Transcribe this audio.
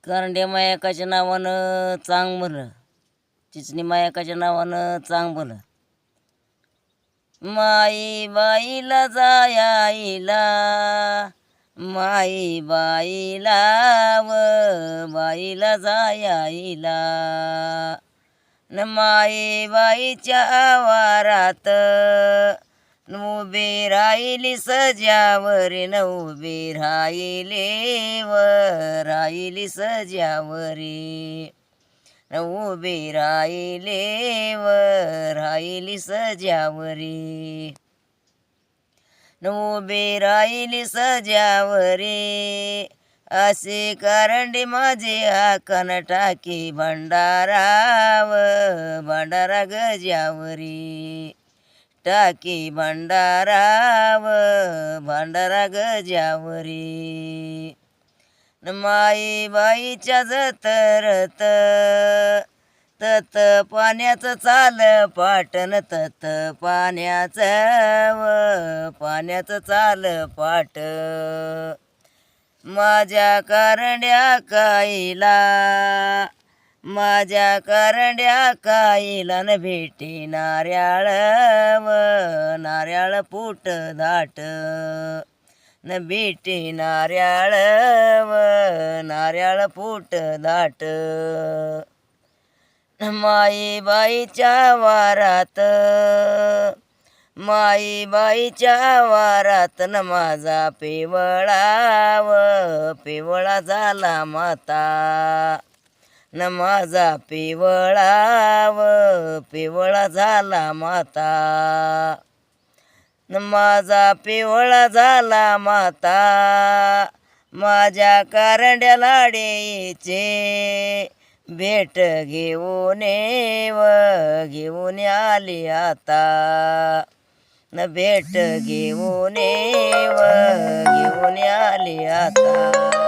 करंड्या मायकाच्या नावानं चांग भलं, चिचणी मायकाच्या नावानं चांग भलं. माई बाईला जायाईला, माई बाईला व बाईला जायाईला, न माई बाईच्या आवारात उभी राहिली सजावरी, न उभी राहिली व राहिली सजावरी, न उभी राहिली व राहिली सजावरी, न उभी राहिली सजावरी. असे करंडी माझे हाकन टाकी भंडाराव, भंडारा गजावरी, टाकी भंडाराव भंडारा गजावरी. माई बाईच्या जतरत तत पाण्याचं चाल पाटन, तत पाण्याचं व पाण्याचं चाल पाट. माझ्या करंड्या काईला, माझ्या करंड्या काईला न भेटी नारळ व नारळ फूट दाट, न भेटी नारळ व नारळ फूट दाट. माई बाईच्या वारात, माई बाईच्या वारात न माझा पिवळा व पिवळा झाला माता, न माझा पिवळा व पिवळा झाला माता, न माझा पिवळा झाला माता. माझ्या करंड्या लाडीचे भेट घेऊन व घेऊन आली आता, न भेट घेऊन व घेऊन आली आता.